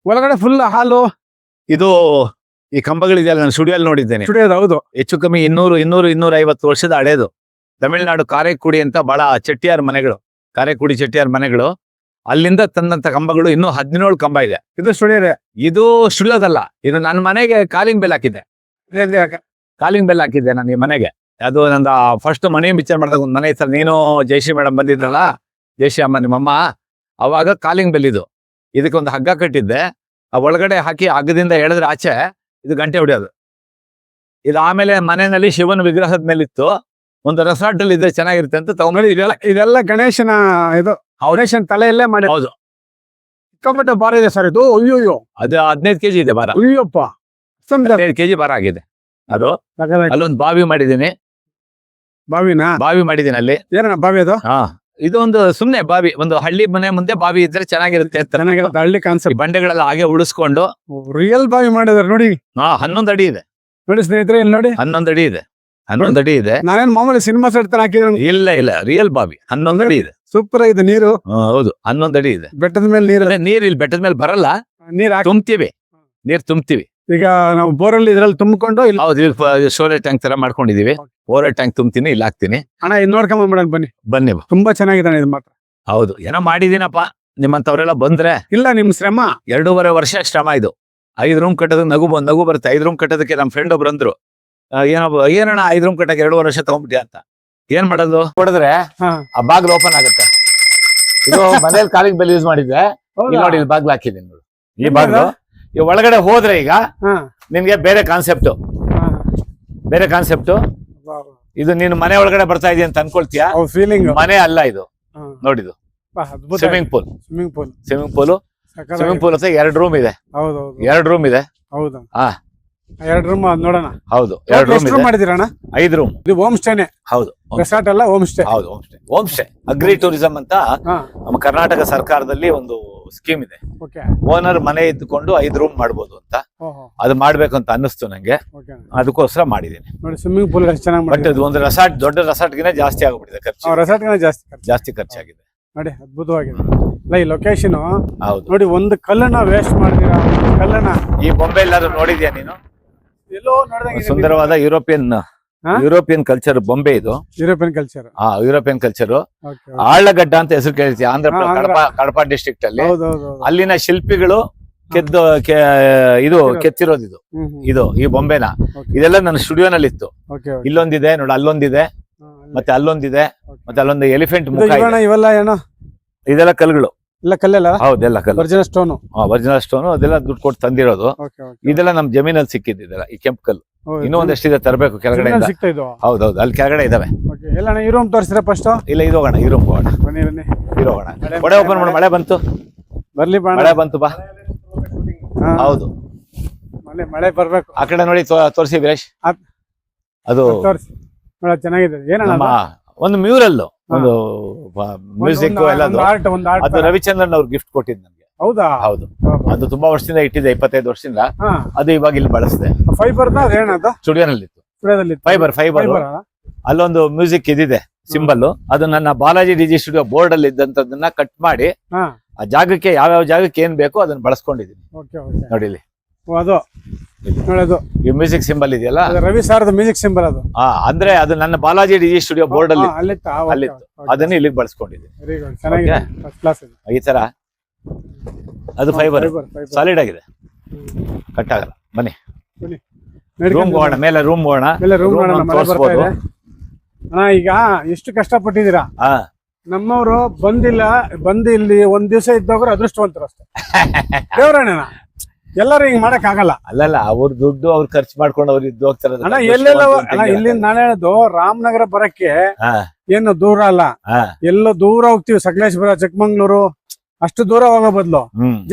ಒಳಗಡೆ ಫುಲ್ ಹಾಲು. ಇದು ಈ ಕಂಬಗಳಿದೆಯಲ್ಲ, ನಾನು ಸ್ಟುಡಿಯೋಲ್ಲಿ ನೋಡಿದ್ದೇನೆ. ಸ್ಟುಡಿಯೋದು. ಹೌದು. ಹೆಚ್ಚು ಕಮ್ಮಿ 200-250 ವರ್ಷದ ಹಳೇದು. ತಮಿಳುನಾಡು ಕಾರೈಕುಡಿ ಅಂತ ಬಹಳ ಚೆಟ್ಟಿಯಾರ್ ಮನೆಗಳು, ಅಲ್ಲಿಂದ ತಂದಂತ ಕಂಬಗಳು ಇನ್ನೂ 17 ಕಂಬ ಇದೆ. ಇದು ಸ್ಟುಡಿಯೋ. ಇದು ಸ್ಟುಡಿಯೋದಲ್ಲ, ಇದು ನನ್ನ ಮನೆಗೆ ಕಾಲಿಂಗ್ ಬೆಲ್ ಹಾಕಿದ್ದೆ. ನಾನು ಈ ಮನೆಗೆ. ಅದು ನಂದ ಫಸ್ಟ್ ಮನೆ ವಿಚಾರ ಮಾಡಿದಾಗ ಒಂದು ಮನೆ ಇತ್ತು. ನೀನು ಜಯಶ್ರೀ ಮೇಡಮ್ ಬಂದಿದ್ರಲ್ಲ, ಜಯಶ್ರೀ ಅಮ್ಮ ನಿಮ್ಮಮ್ಮ, ಅವಾಗ ಕಾಲಿಂಗ್ ಬೆಲ್ ಇದು. ಇದಕ್ಕೊಂದು ಹಗ್ಗ ಕಟ್ಟಿದ್ದೆ, ಆ ಒಳಗಡೆ ಹಾಕಿ ಹಗ್ಗದಿಂದ ಎಳೆದ್ರೆ ಆಚೆ ಇದು ಗಂಟೆ ಹೊಡೆಯೋದು. ಇದು ಆಮೇಲೆ ಮನೆಯಲ್ಲಿ ಶಿವನ ವಿಗ್ರಹದ ಮೇಲಿತ್ತು. ಒಂದು ರೆಸಾರ್ಟ್ ಅಲ್ಲಿ ಇದ್ರೆ ಚೆನ್ನಾಗಿರುತ್ತೆ ಅಂತ ತಗೊಂಡು ಇದೆಲ್ಲ ಗಣೇಶನ ಇದು ಗಣೇಶನ್ ತಲೆಯಲ್ಲೇ ಮಾಡಿ. ಹೌದು. ಸಿಕ್ಕಾಪಟ್ಟೆ ಭಾರ ಇದೆ ಸರ್ ಇದು. ಅಯ್ಯೋ, ಅದು 15 kg ಇದೆ ಭಾರ. ಅಯ್ಯಪ್ಪ, 15 kg ಭಾರ ಆಗಿದೆ ಅದು. ಅಲ್ಲೊಂದು ಬಾವಿ ಮಾಡಿದ್ದೀನಿ. ಬಾವಿ ಮಾಡಿದ್ದೀನಿ ಅಲ್ಲಿ. ಏನಣ್ಣ ಬಾವಿ ಅದು? ಹಾ, ಇದು ಒಂದು ಸುಮ್ನೆ ಬಾವಿ, ಒಂದು ಹಳ್ಳಿ ಮನೆ ಮುಂದೆ ಬಾವಿ ಇದ್ರೆ ಚೆನ್ನಾಗಿರುತ್ತೆ ಅಂತ. ಚೆನ್ನಾಗಿರುತ್ತೆ ಹಳ್ಳಿ ಕಾನ್ಸೆಪ್ಟ್. ಬಂಡೆಗಳೆಲ್ಲ ಹಾಗೆ ಉಳಿಸ್ಕೊಂಡು ರಿಯಲ್ ಬಾವಿ ಮಾಡಿದಾರೆ ನೋಡಿ. 11 ಅಡಿ ಇದೆ ನೋಡಿ ಸ್ನೇಹಿತರೆ, ಇಲ್ಲಿ ನೋಡಿ 11 ಅಡಿ ಇದೆ. ನಾನೇನ್ ಮಾಮೂಲಿ ಸಿನಿಮಾ ಸೆಟ್ ತರ ಹಾಕಿದ್ರೆ ಇಲ್ಲ ರಿಯಲ್ ಬಾವಿ 11 ಅಡಿ ಇದೆ. ಸೂಪರ್ ಆಗಿದೆ ನೀರು. ಹೌದು 11 ಅಡಿ ಇದೆ. ಬೆಟ್ಟದ ಮೇಲೆ ನೀರು. ನೀರ್ ಇಲ್ಲಿ ಬೆಟ್ಟದ ಮೇಲೆ ಬರಲ್ಲ, ನೀರ್ ಹಾಕಿ ತುಂಬ್ತೀವಿ, ನೀರ್ ತುಂಬ್ತೀವಿ. ಈಗ ನಾವು ಬೋರಲ್ಲಿ ಇದ್ರಲ್ಲಿ ತುಂಬಿಕೊಂಡು ಇಲ್ಲಿ ಹೌದು, ಸೋಲಾರ್ ಟ್ಯಾಂಕ್ ತರ ಮಾಡ್ಕೊಂಡಿದೀವಿ. ಓವರ್ ಟ್ಯಾಂಕ್ ತುಂಬ್ತೀನಿ, ಇಲ್ಲಿ ಹಾಕ್ತೀನಿ. ಅಣ್ಣ ಇದು ನೋಡ್ಕೊಂಡ್ ಬಂದ್ಬಿಡೋಣ ಬನ್ನಿ. ಬನ್ನಿ. ತುಂಬಾ ಚೆನ್ನಾಗಿದೆ ಇದು ಮಾತ್ರ. ಹೌದು, ಏನೋ ಮಾಡಿದೀನಪ್ಪ. ನಿಮ್ಮಂತವ್ರೆಲ್ಲ ಬಂದ್ರೆ ಇಲ್ಲ ನಿಮ್ ಶ್ರಮ 2.5 ವರ್ಷ ಶ್ರಮ ಇದು. 5 ರೂಮ್ ಕಟ್ಟೋದಕ್ಕೆ ನಗು ಬರುತ್ತೆ. 5 ರೂಮ್ ಕಟ್ಟೋದಕ್ಕೆ ನಮ್ಮ ಫ್ರೆಂಡ್ ಒಬ್ರು ಅಂದ್ರು, ಏನಣ್ಣ 5 ರೂಮ್ ಕಟ್ಟಕ್ಕೆ 2.5 ವರ್ಷ ತಗೊಂಡ್ಬಿಟ್ಟಿ ಅಂತ. ಏನ್ ಮಾಡೋದು, ಹೊಡೆದ್ರೆ ಹಾ. ಆ ಬಾಗ್ಲು ಓಪನ್ ಆಗುತ್ತೆ. ಇದು ಮನೇಲಿ ಕಾಲಿಂಗ್ ಬೆಲ್ ಯೂಸ್ ಮಾಡಿದ್ದೆ. ಈಗ ನೋಡಿ, ಇಲ್ಲಿ ಬಾಗ್ಲು ಹಾಕಿದ್ದೀನಿ ನೋಡು. ಈ ಬಾಗ್ಲು ಈ ಒಳಗಡೆ ಹೋದ್ರೆ ಈಗ ಹಾ. ನಿನ್ಗೆ ಬೇರೆ ಕಾನ್ಸೆಪ್ಟ್, ಇದು ನೀನು ಮನೆ ಒಳಗಡೆ ಬರ್ತಾ ಇದೀಯ ಅಂತ ಅನ್ಕೊಳ್ತೀಯ. ಫೀಲಿಂಗ್ ಮನೆ ಅಲ್ಲ ಇದು. ನೋಡಿದು ಸ್ವಿಮ್ಮಿಂಗ್ ಪೂಲ್. ಸ್ವಿಮ್ಮಿಂಗ್ ಪೂಲ್ ಹತ್ರ 2 ರೂಮ್ ಇದೆ. ಹೌದೌದು 2 ರೂಮ್ ಇದೆ. ಹೌದು. ಹಾ 2 ರೂಮ್ ನೋಡೋಣ. ಹೌದು, 2 ರೂಮ್ ಇದೆ. ಮಾಡಿದಿರಣ್ಣ 5 ರೂಮ್. ಇದು ಹೋಮ್ ಸ್ಟೇನೆ. ಹೌದು, ರೆಸಾರ್ಟ್ ಅಲ್ಲ, ಹೋಮ್ ಸ್ಟೇ. ಹೌದು, ಹೋಮ್ ಸ್ಟೇ. ಅಗ್ರಿ ಟೂರಿಸಂ ಅಂತ ನಮ್ಮ ಕರ್ನಾಟಕ ಸರ್ಕಾರದಲ್ಲಿ ಒಂದು ಸ್ಕೀಮ್ ಇದೆ. ಓನರ್ ಮನೆ ಇದ್ದುಕೊಂಡು 5 ರೂಮ್ ಮಾಡ್ಬೋದು ಅಂತ. ಅದು ಮಾಡ್ಬೇಕು ಅಂತ ಅನ್ನಿಸ್ತು ನಂಗೆ, ಅದಕ್ಕೋಸ್ಕರ ಮಾಡಿದೀನಿ. ನೋಡಿ ಸ್ವಿಮ್ಮಿಂಗ್ ಪೂಲ್ ಚೆನ್ನಾಗಿ ಬಟ್ ಇದು ಒಂದು ರೆಸಾರ್ಟ್, ದೊಡ್ಡ ರೆಸಾರ್ಟ್ಗಿನ ಜಾಸ್ತಿ ಆಗ್ಬಿಟ್ಟಿದೆ ಖರ್ಚು. ರೆಸಾರ್ಟ್ ಜಾಸ್ತಿ ಖರ್ಚಾಗಿದೆ. ನೋಡಿ ಅದ್ಭುತವಾಗಿದೆ. ಈ ಲೊಕೇಶನ್ ಹೌದು ನೋಡಿ, ಒಂದು ಕಲ್ಲನ್ನ ವೇಸ್ಟ್ ಮಾಡಿದೀರಾ. ಕಲ್ಲನ್ನ ಈ ಬೊಂಬೆ ಎಲ್ಲಾದ್ರೂ ನೋಡಿದ್ಯಾ ನೀನು? ಎಲ್ಲೋ ನೋಡಿದಂಗೆ ಸುಂದರವಾದ ಯುರೋಪಿಯನ್ ಕಲ್ಚರ್ ಬೊಂಬೆ ಇದು. European culture. European culture. ಆಳ್ಳಗಡ್ಡ ಅಂತ ಹೆಸರು ಕೇಳ್ತೀವಿ, ಕಡಪ ಡಿಸ್ಟ್ರಿಕ್ಟ್ ಅಲ್ಲಿ. ಅಲ್ಲಿನ ಶಿಲ್ಪಿಗಳು ಕೆತ್ತಿರೋದು ಇದು ಈ ಬೊಂಬೆನ. ಇದೆಲ್ಲ ನನ್ನ ಸ್ಟುಡಿಯೋನಲ್ಲಿ ಇತ್ತು. ಇಲ್ಲೊಂದಿದೆ ನೋಡು, ಅಲ್ಲೊಂದಿದೆ, ಮತ್ತೆ ಅಲ್ಲೊಂದಿದೆ, ಮತ್ತೆ ಅಲ್ಲೊಂದು ಎಲಿಫೆಂಟ್ ಮುಖ. ಇವೆಲ್ಲ ಏನೋ ಇದೆಲ್ಲ ಕಲ್ಗಳು. ಇಲ್ಲ ಕಲ್ಲೆಲ್ಲ. ಹೌದೆಲ್ಲ ಕಲ್ಲು. Original stone. Original stone. ಅದೆಲ್ಲ ದುಡ್ಡು ಕೊಟ್ಟು ತಂದಿರೋದು. ಇದೆಲ್ಲ ನಮ್ ಜಮೀನಲ್ಲಿ ಸಿಕ್ಕಿದ್ದಿದೆಲ್ಲ ಈ ಕೆಂಪು ಕಲ್ಲು. ಇನ್ನೂ ಒಂದಷ್ಟಿದೆ ತರಬೇಕು ಕೆಳಗಡೆ. ಹೌದೌದು, ಅಲ್ಲಿ ಕೆಳಗಡೆ ಇದಾವೆ. ಈ ರೂಮ್ ತೋರಿಸ್ರೆ ಫಸ್ಟ್. ಇಲ್ಲ, ಇದು ಹೋಗೋಣ, ಈ ರೂಮ್ ಹೋಗೋಣ. ಇರೋಗೋಣ. ಮಳೆ ಓಪನ್ ಮಾಡು. ಮಳೆ ಬಂತು, ಬರ್ಲಿ. ಮಳೆ ಬಂತು, ಬಾ. ಹೌದು, ಮಳೆ ಬರ್ಬೇಕು. ಆ ಕಡೆ ನೋಡಿ, ತೋರಿಸಿ ವೀರೇಶ್. ಅದು ಚೆನ್ನಾಗಿದೆ. ಏನಮ್ಮ ಒಂದು ಮ್ಯೂರಲ್, ಒಂದು ಮ್ಯೂಸಿಕ್ ಎಲ್ಲ. ಅದು ರವಿಚಂದ್ರನ್ ಅವ್ರು ಗಿಫ್ಟ್ ಕೊಟ್ಟಿದ್ದು ನಮ್ಗೆ. ಹೌದಾ? ಹೌದು, ಅದು ತುಂಬಾ ವರ್ಷದಿಂದ ಇಟ್ಟಿದೆ, 25 ವರ್ಷದಿಂದ. ಅದು ಇವಾಗ ಇಲ್ಲಿ ಬಳಸಿದೆ. ಫೈಬರ್ ಸ್ಟುಡಿಯೋನಲ್ಲಿ ಇತ್ತು. ಫೈಬರ್. ಅಲ್ಲೊಂದು ಮ್ಯೂಸಿಕ್ ಇದಿದೆ, ಸಿಂಬಲ್. ಅದು ನನ್ನ ಬಾಲಾಜಿ ಡಿಜಿ ಸ್ಟುಡಿಯೋ ಬೋರ್ಡ್ ಅಲ್ಲಿ ಇದ್ದಂತದನ್ನ ಕಟ್ ಮಾಡಿ ಆ ಜಾಗಕ್ಕೆ ಯಾವ್ಯಾವ ಜಾಗಕ್ಕೆ ಏನ್ ಬೇಕೋ ಅದನ್ನ ಬಳಸ್ಕೊಂಡಿದ್ದೀನಿ. ನೋಡಿ ಇಲ್ಲಿ ಈ ಮ್ಯೂಸಿಕ್ ಸಿಂಬಲ್ ಇದೆಯಲ್ಲ, ರವಿ ಸಾರ್ದ ಮ್ಯೂಸಿಕ್ ಸಿಂಬಲ್ ಅದು. ಅಂದ್ರೆ ಅದು ನನ್ನ ಬಾಲಾಜಿ ಡಿಜಿ ಸ್ಟುಡಿಯೋ ಬೋರ್ಡ್ ಅಲ್ಲಿ ಅಲ್ಲಿತ್ತು. ಅದನ್ನ ಇಲ್ಲಿಗೆ ಬಳಸ್ಕೊಂಡಿದ್ದೀನಿ. ಈ ತರ ಅದು ಫೈಬರ್ ಸಾಲಿಡ್ ಆಗಿದೆ, ಕಟ್ ಆಗಲ್ಲ. ಬನ್ನಿ ರೂಮ್ ಹೋಗೋಣ. ಮೇಲೆ ರೂಮ್ ಹೋಗೋಣ. ತೋರಿಸ್ಬೋದು. ಈಗ ಎಷ್ಟು ಕಷ್ಟಪಟ್ಟಿದ್ದೀರಾ. ನಮ್ಮವರು ಬಂದು ಇಲ್ಲಿ ಒಂದ್ ದಿವಸ ಇದ್ದೋಗ್ರು ಅದೃಷ್ಟವಂತರು ಅಷ್ಟೇ. ದೇವರಣ್ಣ ಎಲ್ಲರೂ ಹಿಂಗ್ ಮಾಡಕ್ ಆಗಲ್ಲ. ಅಲ್ಲಲ್ಲ, ಅವ್ರ ದುಡ್ಡು ಅವ್ರು ಖರ್ಚು ಮಾಡ್ಕೊಂಡು ಅವ್ರು ಇದ್ದು ಹೋಗ್ತಾರೆ. ಎಲ್ಲೆಲ್ಲ ಇಲ್ಲಿಂದ ನಾನು ಹೇಳೋದು, ರಾಮನಗರ ಬರಕ್ಕೆ ಏನು ದೂರ ಅಲ್ಲ. ಎಲ್ಲೋ ದೂರ ಹೋಗ್ತಿವಿ, ಸಕಲೇಶ್ಪುರ, ಚಿಕ್ಕಮಂಗ್ಳೂರು, ಅಷ್ಟು ದೂರ ಹೋಗೋ ಬದ್ಲು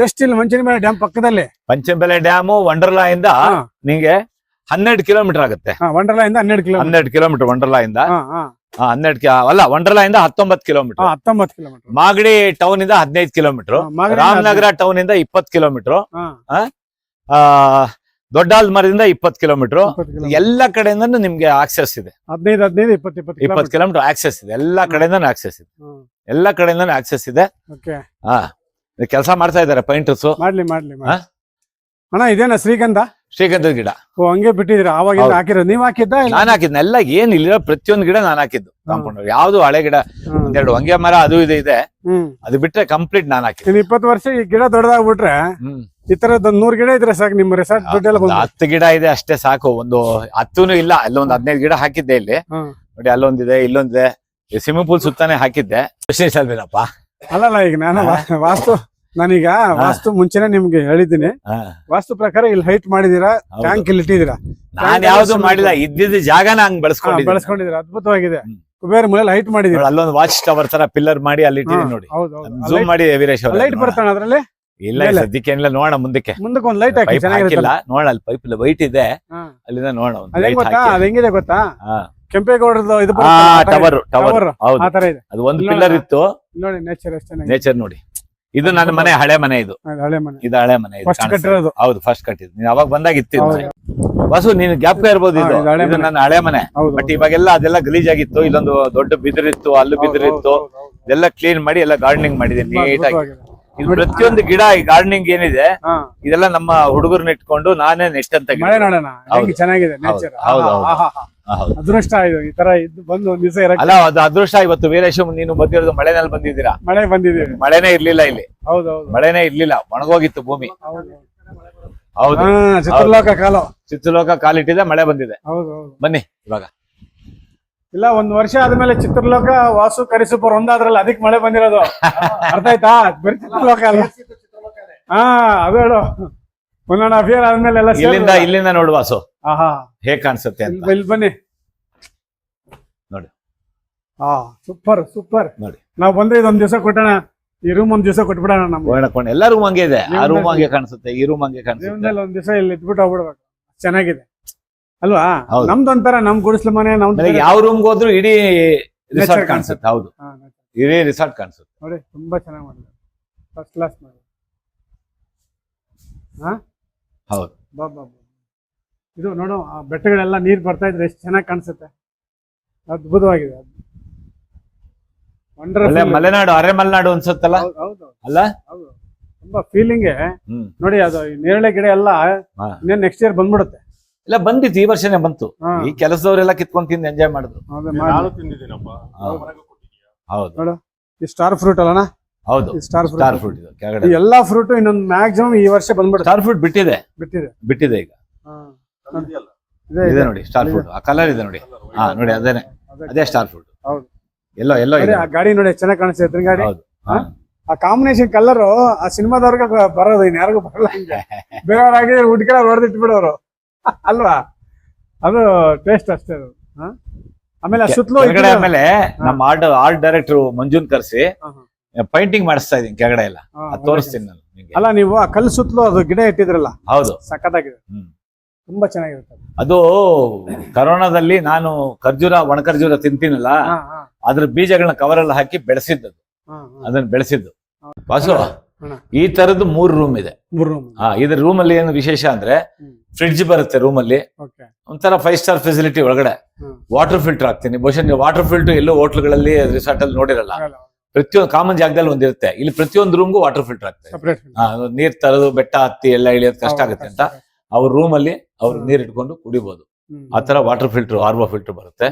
ಜಸ್ಟ್ ಇಲ್ಲಿ ಮಂಚನಬೆಲೆ ಡ್ಯಾಮ್ ಪಕ್ಕದಲ್ಲಿ. ಮಂಚನಬೆಲೆ ಡ್ಯಾಮು ವಂಡರ್ಲಾ ಇಂದ ನಿಂಗೆ 12 ಕಿಲೋಮೀಟರ್ ಆಗುತ್ತೆ. ವಂಡರ್ಲಾ ಇಂದ 12 ಕಿಲೋಮೀಟರ್. ವಂಡರ್ಲಾ ಇಂದ 12 ಅಲ್ಲ, ವಂಡರ್ಲಾ ಇಂದ 19 ಕಿಲೋಮೀಟರ್. 19 ಕಿಲೋಮೀಟರ್. ಮಾಗಡಿ ಟೌನ್ ಇಂದ 15 ಕಿಲೋಮೀಟರ್. ರಾಮನಗರ ಟೌನ್ ಇಂದ 20 ಕಿಲೋಮೀಟರ್. ದೊಡ್ಡಾಲ್ಮರದಿಂದ 20 ಕಿಲೋಮೀಟರ್. ಎಲ್ಲ ಕಡೆಯಿಂದ ನಿಮ್ಗೆ ಆಕ್ಸೆಸ್ ಇದೆ. 20 ಕಿಲೋಮೀಟರ್ ಆಕ್ಸೆಸ್ ಇದೆ. ಎಲ್ಲಾ ಕಡೆಯಿಂದ ಆಕ್ಸೆಸ್ ಇದೆ. ಎಲ್ಲಾ ಕಡೆಯಿಂದ ಆಕ್ಸೆಸ್ ಇದೆ. ಕೆಲಸ ಮಾಡ್ತಾ ಇದಾರೆ ಪೈಂಟರ್ಸ್. ಮಾಡ್ಲಿ. ಅಣ್ಣ ಇದೇನಾ ಶ್ರೀಗಂಧದ ಗಿಡ? ಹಂಗೆ ಬಿಟ್ಟಿದ್ದೀರಾ? ಅವಾಗ ಹಾಕಿರೋದು ನೀವ್ ಹಾಕಿದ್ದ? ನಾನ್ ಹಾಕಿದ್ನ. ಎಲ್ಲ ಏನ್ ಇಲ್ಲ, ಪ್ರತಿಯೊಂದು ಗಿಡ ನಾನ್ ಹಾಕಿದ್ದು. ಕಾಂಪೌಂಡ್ ಯಾವ್ದು ಹಳೆ ಗಿಡ, 1-2 ಹೊಂಗೆ ಮರ ಅದು ಇದೆ. ಅದು ಬಿಟ್ರೆ ಕಂಪ್ಲೀಟ್ ನಾನ್ ಹಾಕಿದ್ದೆ. 20 ವರ್ಷ ಈ ಗಿಡ ದೊಡ್ಡದಾಗ್ಬಿಟ್ರೆ ಈ ತರದ್ 100 ಗಿಡ ಇದ್ರೆ ಸಾಕು ನಿಮ್ಮ ರೆಸಾರ್ಟ್ ದುಡ್ಡೆಲ್ಲ. 10 ಗಿಡ ಇದೆ ಅಷ್ಟೇ ಸಾಕು. ಒಂದು 10 ಇಲ್ಲ, ಅಲ್ಲೊಂದು 15 ಗಿಡ ಹಾಕಿದ್ದೆ. ಇಲ್ಲಿ ನೋಡಿ, ಅಲ್ಲೊಂದಿದೆ, ಇಲ್ಲೊಂದಿದೆ. ಸ್ವಿಮ್ಮಿಂಗ್ ಪೂಲ್ ಸುತ್ತಾನೆ ಹಾಕಿದ್ದೆ. ಅಲ್ವೇನಪ್ಪ? ಅಲ್ಲಲ್ಲ, ಈಗ ನಾನು ನಾನೀಗ ವಾಸ್ತು ಮುಂಚೆನೆ ನಿಮ್ಗೆ ಹೇಳಿದ್ದೀನಿ. ವಾಸ್ತು ಪ್ರಕಾರ ಇಲ್ಲಿ ಹೈಟ್ ಮಾಡಿದೀರಾ, ಟ್ಯಾಂಕ್ ಇಲ್ಲಿ ಇಟ್ಟಿದ್ದೀರಾ. ನಾನ್ ಯಾವ್ದು ಮಾಡಿಲ್ಲ, ಇದ್ದಿದ್ದ ಜಾಗನ ಹಂಗ್ ಬೆಳೆಸ್ಕೊಂಡಿದ್ದೀರಾ. ಅದ್ಭುತವಾಗಿದೆ. ಕುಬೇರ ಮೇಲೆ ಹೈಟ್ ಮಾಡಿದೀರಾ. ಅಲ್ಲೊಂದು ವಾಚ್ ಟವರ್ ತರ ಪಿಲ್ಲರ್ ಮಾಡಿ ಅಲ್ಲಿ ಇಟ್ಟಿದ್ದೀನಿ ನೋಡಿ. ಜೂಮ್ ಮಾಡಿ ವೀರೇಶ್ ಅವ್ರೆ. ಲೈಟ್ ಬರ್ತಾನೆ ಅದ್ರಲ್ಲಿ? ಇಲ್ಲ, ಸದ್ಯಕ್ಕೆ ಏನಿಲ್ಲ. ನೋಡೋಣ ಮುಂದಕ್ಕೆ ಒಂದ್ ಲೈಟ್ ಹಾಕಿಲ್ಲ. ನೋಡ, ಅಲ್ಲಿ ಪೈಪ್ ವೈಟ್ ಇದೆ, ಅಲ್ಲಿಂದ ನೋಡೋಣ. ಅದ್ ಹೆಂಗಿದೆ ಗೊತ್ತಾ? ಕೆಂಪೇಗೌಡರದು ಇದು ಟವರ್. ಅದು ಒಂದು ಪಿಲ್ಲರ್ ಇತ್ತು ನೋಡಿ. ನೇಚರ್ ನೋಡಿ. ಇದು ನನ್ನ ಮನೆ, ಹಳೆ ಮನೆ. ಇದು ಹಳೆ ಮನೆ. ಹೌದು, ಫಸ್ಟ್ ಕಟ್ಟಿದ್ದು. ನೀನ್ ಅವಾಗ ಬಂದಾಗ ಇತ್ತಿದ್ದು ಬಸ್ಸು. ನೀನು ಜ್ಞಾಪಕ ಇರ್ಬೋದು. ಇದು ನನ್ನ ಹಳೆ ಮನೆ. ಬಟ್ ಇವಾಗೆಲ್ಲ ಅದೆಲ್ಲ ಗಲೀಜಾಗಿತ್ತು. ಇಲ್ಲೊಂದು ದೊಡ್ಡ ಬಿದಿರಿತ್ತು, ಅಲ್ಲೂ ಬಿದಿರಿತ್ತು, ಇದೆಲ್ಲ ಕ್ಲೀನ್ ಮಾಡಿ ಎಲ್ಲ ಗಾರ್ಡನಿಂಗ್ ಮಾಡಿದ್ದೀನಿ ತುಂಬಾ ನೀಟಾಗಿ. ಅದ್ಭುತವಾಗಿದೆ. ಇದು ನೋಡಿ. ಪ್ರತಿಯೊಂದು ಗಿಡ ಈ ಗಾರ್ಡನಿಂಗ್ ಏನಿದೆ ಹಾ ಇದೆಲ್ಲ ನಮ್ಮ ಹುಡುಗರನ್ನ ಇಟ್ಕೊಂಡು ನಾನೇ ನೆಟ್ ಅಂತ ಗಿಡ. ಮಳೆ ನೋಡೋಣ ಹೌದು. ಹೆಂಗ್ ಚೆನ್ನಾಗಿದೆ ಹೌದು, ನೇಚರ್. ಹೌದು, ಹೌದು. ಹೌದು. ಅದೃಷ್ಟ ಇದು ಈ ತರ ಇದ್ದು ಬಂದು ಒಂದ್ ದಿವಸ ಇರಕ್ಕೆ. ಅಲ್ಲ ಅದು ಅದೃಷ್ಟ. ಇವತ್ತು ವೀರೇಶ್ ನೀನು ಬಂದಿರೋದು ಮಳೆನಲ್ಲಿ ಬಂದಿದ್ದೀರಾ. ಮಳೆ ಬಂದಿದ್ದೀವಿ. ಮಳೆನೇ ಇರ್ಲಿಲ್ಲ ಇಲ್ಲಿ, ಹೌದೌದು ಮಳೆನೇ ಇರ್ಲಿಲ್ಲ, ಒಣಗೋಗಿತ್ತು ಭೂಮಿ. ಹೌದು ಹೌದು, ಹಾ ಚಿತ್ರಲೋಕ ಕಾಲು. ಚಿತ್ರಲೋಕ ಕಾಲಿಟ್ಟಿದೆ, ಮಳೆ ಬಂದಿದೆ. ಹೌದು ಹೌದು. ಬನ್ನಿ ಇವಾಗ. ಇಲ್ಲ ಒಂದ್ ವರ್ಷ ಆದ್ಮೇಲೆ ಚಿತ್ರಲೋಕ ವಾಸು ಕರಿಸೂಪರ್ ಒಂದಾದ್ರಲ್ಲ ಅದಕ್ಕೆ ಮಳೆ ಬಂದಿರೋದು. ಅರ್ಥ ಆಯ್ತಾ? ಬರೀ ಚಿತ್ರಲೋಕ ಅಲ್ಲ. ಹಾ ಅದು ಹೇಳು. 1.5 year ಆದ್ಮೇಲೆ ಎಲ್ಲ ಇಲ್ಲಿಂದ ನೋಡು ವಾಸು ಆಹಾ ಹೇಗ್ ಕಾಣಿಸುತ್ತೆ ಅಂತ. ಇಲ್ಲಿ ಬನ್ನಿ ನೋಡಿ. ಹಾ ಸೂಪರ್ ಸೂಪರ್. ನೋಡಿ. ನಾವ್ ಬಂದ್ರೆ ಇದೊಂದ್ ದಿವಸ ಕೊಟ್ಟಣ, ಈ ರೂಮ್ ಒಂದ್ ದಿವಸ ಕೊಟ್ಬಿಡೋಣ ನಮ್ಗೆ. ಎಲ್ಲ ರೂಮ್ ಹಂಗೆ ಇದೆ. ಆ ರೂಮ್ ಹಂಗೆ ಕಾಣಿಸುತ್ತೆ, ಈ ರೂಮ್ ಹಂಗೆ ಕಾಣಿಸುತ್ತೆ. ಜೀವನದಲ್ಲಿ ಒಂದ್ ದಿವಸ ಇಲ್ಲಿ ಇದ್ಬಿಟ್ಟು ಹೋಗ್ಬಿಡ್ಬೇಕು. ಚೆನ್ನಾಗಿದೆ ಅಲ್ವಾ? ಹೌದು. ನಮ್ದೊಂಥರ ನಮ್ ಗುಡಿಸ್ಲು ಮನೆ ನನಗೆ ಯಾವ ರೂಮ್ಗೆ ಹೋದ್ರು ಇಡೀ ರಿಸಾರ್ಟ್ ಕಾಣಿಸುತ್ತೆ. ಹೌದು, ಇಡೀ ರಿಸಾರ್ಟ್ ಕಾಣಿಸುತ್ತೆ. ನೋಡಿ ತುಂಬಾ ಚೆನ್ನಾಗಿ ಮಾಡಿದ್ರು, ಫಸ್ಟ್ ಕ್ಲಾಸ್ ಮಾಡಿ. ಹಾ ಹೌದು. ಬಾಬಾ ಇದು ನೋಡು, ಆ ಬೆಟ್ಟಗಳೆಲ್ಲ ನೀರ್ ಬರ್ತಾ ಇದ್ರೆ ಎಷ್ಟು ಚೆನ್ನಾಗಿ ಕಾಣಿಸುತ್ತೆ. ಅದ್ಭುತವಾಗಿದೆ. ಒಳ್ಳೆ ಮಲೆನಾಡು, ಅರೆ ಮಲೆನಾಡು ಅನ್ಸುತ್ತಲ್ಲ. ಹೌದು ಅಲ್ಲ, ಹೌದು. ತುಂಬಾ ಫೀಲಿಂಗ್. ಹ್ಮ್. ನೋಡಿ ಅದು ಈ ನೇರಳೆ ಗಿಡ ಎಲ್ಲ ಹಾ. ಇನ್ನೇನ್ ನೆಕ್ಸ್ಟ್ ಇಯರ್ ಬಂದ್ಬಿಡುತ್ತೆ. ಇಲ್ಲ ಬಂದಿತ್ತು, ಈ ವರ್ಷನೇ ಬಂತು. ಹಾ. ಈ ಕೆಲಸದವರೆಲ್ಲ ಕಿತ್ಕೊಂಡ್ ತಿಂದು ಎಂಜಾಯ್ ಮಾಡಿದ್ರು. ಅದೇ ನಾನು ಮಾಡಿ. ತಿಂದಿದ್ದೀನಪ್ಪ. ಹೌದು ನೋಡು ಈ ಸ್ಟಾರ್ ಫ್ರೂಟ್ ಅಲ್ಲಣ್ಣ? ಹೌದು, ಈ ಸ್ಟಾರ್ ಸ್ಟಾರ್ ಫ್ರೂಟ್ ಫ್ರೂಟ್ ಇದು ಕೆಳಗಡೆ. ಈ ಎಲ್ಲಾ ಫ್ರೂಟ್ ಇನ್ನೊಂದು ಮ್ಯಾಕ್ಸಿಮಮ್ ಈ ವರ್ಷ ಬಂದ್ಬಿಡುತ್ತೆ. ಸ್ಟಾರ್ ಫ್ರೂಟ್ ಬಿಟ್ಟಿದೆ ಬಿಟ್ಟಿದೆ ಈಗ. ಹಾ. ಇದೆಯಲ್ಲ? ಇದೆ, ಇದೆ ಇದೆ. ನೋಡಿ ಸ್ಟಾರ್ ಫ್ರೂಟ್. ಆ ಕಲರ್ ಇದೆ ನೋಡಿ. ಹಾ ನೋಡಿ, ಅದೇನೆ, ಅದೇ ಸ್ಟಾರ್ ಫ್ರೂಟ್. ಹೌದು. ಎಲ್ಲೋ ನೋಡಿ, ಇದೆ. ಆ ಗಾಡಿ ನೋಡಿ ಚೆನ್ನಾಗಿ ಕಾಣಿಸ್ತದೆ, ಎತ್ತಿನ ಗಾಡಿ. ಹೌದು. ಹಾ. ಆ ಕಾಂಬಿನೇಷನ್ ಕಲರ್ ಆ ಸಿನಿಮಾದವ್ರಿಗೆ ಬರೋದು, ಇನ್ ಯಾರಿಗೂ ಬರಲ್ಲ. ಹಂಗೆ ಬೇರೆಯವ್ರಾಗಿ ಹುಡ್ಕಿರ ಹೊಡೆದಿಟ್ಬಿಡೋರು ಅಲ್ವಾ? ಅದು ಟೇಸ್ಟ್ ಅಷ್ಟೇ ಅದು. ಹಾ? ಆಮೇಲೆ ಆ ಸುತ್ತಲೂ ಕೆಳಗಡೆ ಆಮೇಲೆ ನಮ್ಮ ಆರ್ಟ್ ಡೈರೆಕ್ಟರ್ ಮಂಜುನ್ ಕರ್ಸಿ ಪೈಂಟಿಂಗ್ ಮಾಡಿಸ್ತಾ ಇದೀನಿ ಕೆಳಗಡೆ ಎಲ್ಲ. ಅದ್ ತೋರಿಸ್ತೀನಿ ನಾನು ನಿಮ್ಗೆ. ಅಲ್ಲ ನೀವು ಆ ಕಲ್ಲು ಸುತ್ತಲೂ ಅದು ಗಿಡ ಇಟ್ಟಿದ್ರಲ್ಲ, ಹೌದು. ಸಖತ್ತಾಗಿದೆ. ಹ್ಮ್. ತುಂಬಾ ಚೆನ್ನಾಗಿರುತ್ತೆ. ಅದು ಕರೋನಾದಲ್ಲಿ ನಾನು ಒಣ ಖರ್ಜೂರ ತಿಂತೀನಲ್ಲ, ಹಾ, ಹಾ, ಅದ್ರ ಬೀಜಗಳನ್ನ ಕವರ್ ಅಲ್ಲಿ ಹಾಕಿ ಬೆಳೆಸಿದ್ದು. ಹಾ, ಹಾ. ಅದನ್ನ ಬೆಳೆಸಿದ್ದು. ವಾಸು, ಅಣ್ಣ, ಈ ತರದ್ದು 3 ರೂಮ್ ಇದೆ. 3 ರೂಮ್. ಇದ್ರ ರೂಮ್ ಅಲ್ಲಿ ಏನು ವಿಶೇಷ ಅಂದ್ರೆ ಫ್ರಿಡ್ಜ್ ಬರುತ್ತೆ ರೂಮ್ ಅಲ್ಲಿ. ಓಕೆ. ಒಂಥರ 5 ಸ್ಟಾರ್ ಫೆಸಿಲಿಟಿ ಒಳಗಡೆ. ವಾಟರ್ ಫಿಲ್ಟರ್ ಹಾಕ್ತೀನಿ. ಬಹುಶಃ ನೀವು ವಾಟರ್ ಫಿಲ್ಟರ್ ಎಲ್ಲೋ ಹೋಟ್ಲ್ಗಳಲ್ಲಿ ರಿಸಾರ್ಟ್ ಅಲ್ಲಿ ನೋಡಿರಲ್ಲ. ಪ್ರತಿಯೊಂದು ಕಾಮನ್ ಜಾಗದಲ್ಲಿ ಒಂದಿರುತ್ತೆ. ಇಲ್ಲಿ ಪ್ರತಿಯೊಂದು ರೂಮ್ಗೂ ವಾಟರ್ ಫಿಲ್ಟರ್ ಆಗ್ತದೆ. ಸಪರೇಟ್. ನೀರ್ ತರೋದು, ಬೆಟ್ಟ ಹತ್ತಿ ಎಲ್ಲ ಇಳಿಯೋದು ಕಷ್ಟ ಆಗುತ್ತೆ ಅಂತ ಅವ್ರ ರೂಮ್ ಅಲ್ಲಿ ಅವ್ರು ನೀರ್ ಇಟ್ಕೊಂಡು ಕುಡಿಬಹುದು. ಆತರ ವಾಟರ್ ಫಿಲ್ಟರ್, ಆರ್ವೋ ಫಿಲ್ಟರ್ ಬರುತ್ತೆ.